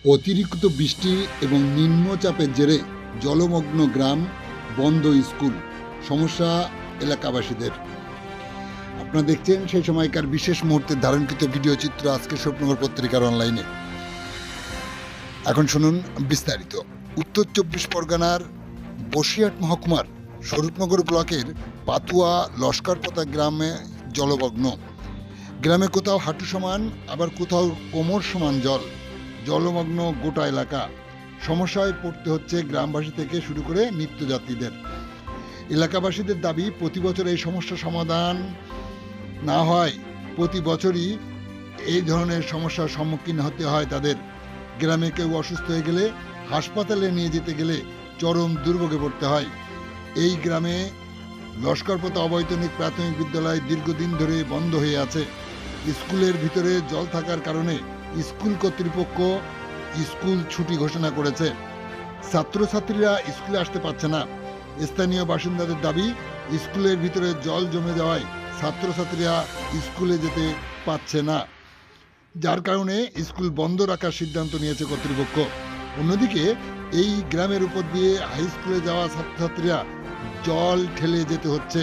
অতিরিক্ত বৃষ্টি এবং নিম্নচাপের জেরে জলমগ্ন গ্রাম, বন্ধ স্কুল, সমস্যা এলাকাবাসীদের। আপনারা দেখছেন সেই সময়কার বিশেষ মুহূর্তের ধারণকৃত ভিডিও চিত্র আজকে স্বপ্নগর পত্রিকার অনলাইনে। এখন শুনুন বিস্তারিত। উত্তর 24 পরগনার বসিরহাট মহকুমার স্বরূপনগর ব্লকের পাতুয়া লস্করপাতা গ্রামে জলমগ্ন। গ্রামে কোথাও হাঁটু সমান, আবার কোথাও কোমর সমান জল। জলমগ্ন গোটা এলাকা। সমস্যায় পড়তে হচ্ছে গ্রামবাসী থেকে শুরু করে নিত্যযাত্রীদের। এলাকাবাসীদের দাবি, প্রতি বছর এই সমস্যা সমাধান না হয় প্রতি বছরই এই ধরনের সমস্যার সম্মুখীন হতে হয় তাদের। গ্রামে কেউ অসুস্থ হয়ে গেলে হাসপাতালে নিয়ে যেতে গেলে চরম দুর্ভোগে পড়তে হয়। এই গ্রামে লস্করপাতা অবৈতনিক প্রাথমিক বিদ্যালয় দীর্ঘদিন ধরে বন্ধ হয়ে আছে। স্কুলের ভিতরে জল থাকার কারণে স্কুল কর্তৃপক্ষ স্কুল ছুটি ঘোষণা করেছে। ছাত্রছাত্রীরা স্কুলে আসতে পারছে না। স্থানীয় বাসিন্দাদের দাবি, স্কুলের ভিতরে জল জমে যাওয়ায় ছাত্রছাত্রীরা স্কুলে যেতে পারছে না, যার কারণে স্কুল বন্ধ রাখার সিদ্ধান্ত নিয়েছে কর্তৃপক্ষ। অন্যদিকে এই গ্রামের উপর দিয়ে হাই স্কুলে যাওয়া ছাত্রছাত্রীরা জল ঠেলে যেতে হচ্ছে।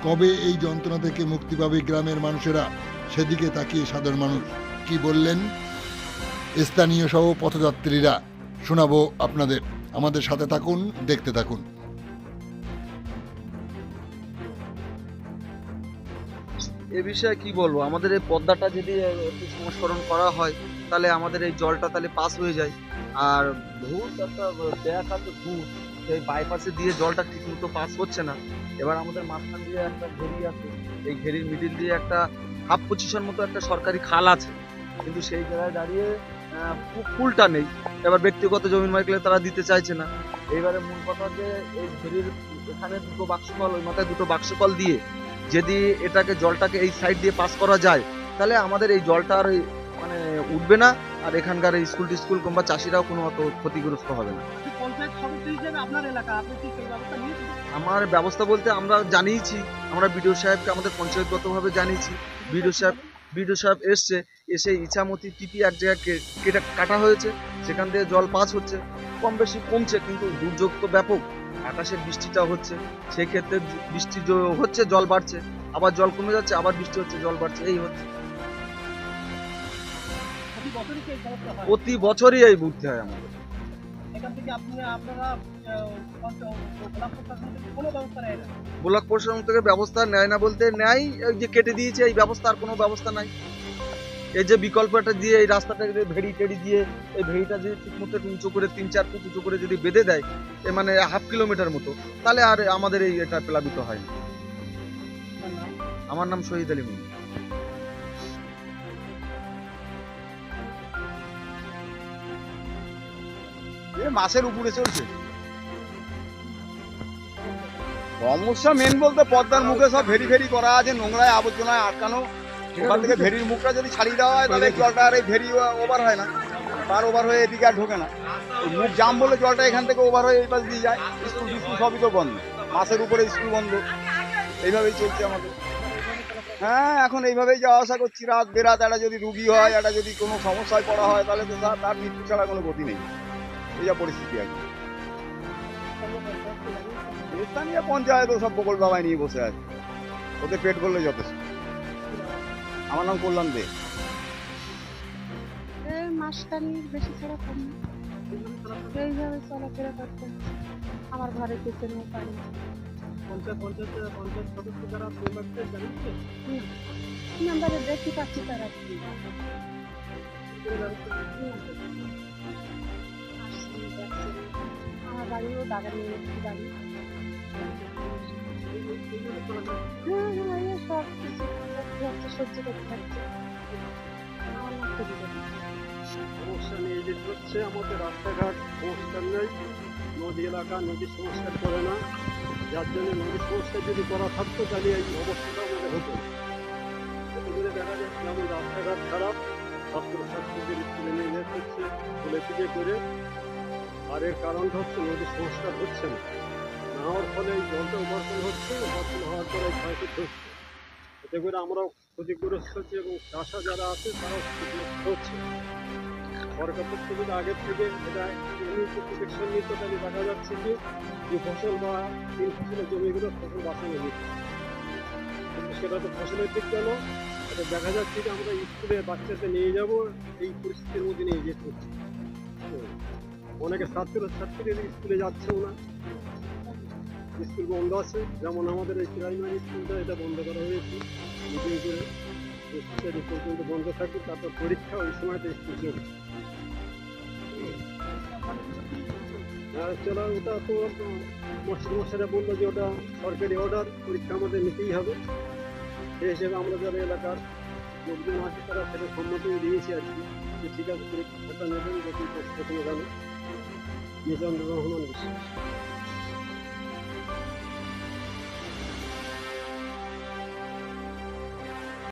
কবে এই যন্ত্রণা থেকে মুক্তি পাবে গ্রামের মানুষেরা, সেদিকে তাকিয়ে সাধারণ মানুষ কি বললেন স্থানীয় সহ পথযাত্রীরা, শোনাবো আপনাদের। আমাদের সাথে থাকুন, দেখতে থাকুন। এ বিষয়ে কি বলবো, আমাদের এই পদ্মাটা যদি একটু সংস্করণ করা হয় তাহলে আমাদের এই জলটা তাহলে পাস হয়ে যায়। আর ভূত একটা ব্যাক আছে, ভূত সেই বাইপাসে দিয়ে জলটা ঠিক মতো পাস হচ্ছে না। এবার আমাদের মাঝখান দিয়ে একটা ঘেরি আছে, এই ঘেরির মিডিল দিয়ে একটা হাফ পজিশন মতো একটা সরকারি খাল আছে, কিন্তু সেই জায়গায় দাঁড়িয়ে পুলটা নেই। এবার ব্যক্তিগত জমির মালিকরা তারা দিতে চাইছে না। এইবারে মূল কথা যে এই ঘেরির এখানে দুটো বাক্সকল, ওই মাথায় দুটো বাক্সকল দিয়ে যদি এটাকে জলটাকে এই সাইড দিয়ে পাস করা যায় তাহলে আমাদের এই জলটা আর মানে উঠবে না, আর এখানকার স্কুল টিস্কুল কিংবা চাষিরাও কোনো অত ক্ষতিগ্রস্ত হবে না। আমার ব্যবস্থা বলতে আমরা জানিয়েছি, আমরা বিডিও সাহেবকে আমাদের পঞ্চায়েতগতভাবে জানিয়েছি। বিডিও সাহেব এসছে, এসে ইছামতি টিপি এক জায়গায় কাটা হয়েছে, সেখান থেকে জল পাস হচ্ছে, কম বেশি কমছে, কিন্তু দুর্যোগ তো ব্যাপক। আকাশের বৃষ্টিটা হচ্ছে, সেক্ষেত্রে বৃষ্টি হচ্ছে, জল বাড়ছে, আবার জল কমে যাচ্ছে, আবার বৃষ্টি হচ্ছে, জল বাড়ছে, এই হচ্ছে। প্রতি বছরই এই ভুগতে হয় আমাদের। ব্লক প্রশাসন থেকে ব্যবস্থা নেয় না বলতে নেয়, এই যে কেটে দিয়েছে এই ব্যবস্থা, আর কোনো ব্যবস্থা নাই। এই যে বিকল্পটা দিয়ে এই রাস্তাটাকে ভেড়ি টেড়ি দিয়ে এই ভেড়িটা যদি ঠিক মতো উঁচু করে 3-4 ফুট উঁচু করে যদি বেঁধে দেয়, মানে হাফ কিলোমিটার মতো, তাহলে আর আমাদের এই এটা প্লাবিত হয় না। আমার নাম শহীদ আলী মুন্নি। মাসের উপরে চলছে সমস্যা। মেন বলতে পদ্মার মুখে সব ভেরি ভেরি করা আছে, নোংরায় আবর্জনায় আটকানো। ওখান থেকে ভেরির মুখটা যদি ছাড়িয়ে দেওয়া হয় তাহলে জলটা আর এই ভেরি ওভার হয় না, পার ওভার হয়ে এদিকে আর ঢোকে না। ওই মুখ জাম বলে জলটা এখান থেকে ওভার হয়ে এই পাশ দিয়ে যায়। স্কুল টিস্কুল সবই তো বন্ধ, মাসের উপরে স্কুল বন্ধ, এইভাবেই চলছে আমাদের। হ্যাঁ, এখন এইভাবেই যাওয়া আসা করছি, রাত বেরাত। একটা যদি রুগী হয়, একটা যদি কোনো সমস্যায় পড়া হয়, তাহলে তো তার মৃত্যু ছাড়া কোনো গতি নেই। এই যা পরিস্থিতি এখন। স্থানীয় পঞ্চায়েত সব বকল বাবাই নিয়ে বসে আছে, ওদের পেট করলে যথেষ্ট। আমার নাম কল্যাণ দে। মাসখানিক বেশি ছাড়া কম না, এইভাবে চলাফেরা করতে আমার ঘরে পেছনে পারি। নাম্বারে দেখতে পাচ্ছি তারা আমার বাড়িও বাগানে বাড়ি। হ্যাঁ, সব কিছু সহ্য করতে থাকছে। সমস্যা নেই, যে হচ্ছে আমাদের রাস্তাঘাট সংস্কার নেই, নদী এলাকা নদী সংস্কার করে না, যার জন্য নদী সংস্কার যদি করা থাকতো তাহলে এই অবস্থাটা আমাদের হতো। এগুলো দেখা যাচ্ছে যেমন রাস্তাঘাট খারাপ, ছাত্রছাত্রীদের স্কুলে নিয়ে যেতে হচ্ছে স্কুলে থেকে করে। আর এর কারণটা হচ্ছে নদী সংস্কার হচ্ছে না, না হওয়ার ফলে এই জলটা উপার্জন হচ্ছে, উপার্জন হওয়ার পরে ক্ষয়ক্ষতি হচ্ছে। এতে করে আমরাও ক্ষতিগ্রস্ত হচ্ছে এবং চাষা যারা আছে তারাও ক্ষতিগ্রস্ত হচ্ছে। সরকার পক্ষ থেকে আগের থেকে এটা প্রোটেকশন নিত, তাহলে দেখা যাচ্ছে কি যে ফসল বা 3 ফসলের জমিগুলো ফসল বাঁচানো যেত। কিন্তু সেটা তো ফসলের দিক গেল, এটা দেখা যাচ্ছে যে আমরা স্কুলে বাচ্চাদের নিয়ে যাব এই পরিস্থিতির মধ্যে নিয়ে যেতে হচ্ছে। অনেকে ছাত্রীরা স্কুলে যাচ্ছেও না, স্কুল বন্ধ আছে। যেমন আমাদের এই প্রাইমারি স্কুলটা এটা বন্ধ করা হয়েছে মিটিং করে, স্কুল পর্যন্ত বন্ধ থাকবে, তারপর পরীক্ষা ওই সময়তে স্কুল চলবে। চলো, ওটা তো মশাইরা বললো যে ওটা সরকারি অর্ডার, পরীক্ষা আমাদের নিতেই হবে। সেই হিসেবে আমরা যারা এলাকার লোকজন আছে তারা সেটা সম্মতি দিয়েছি আর কি, যে ঠিক আছে পরীক্ষাটা নেবেন, যদি প্রথমে গেল মিজানুর রহমান বিশ্বাস।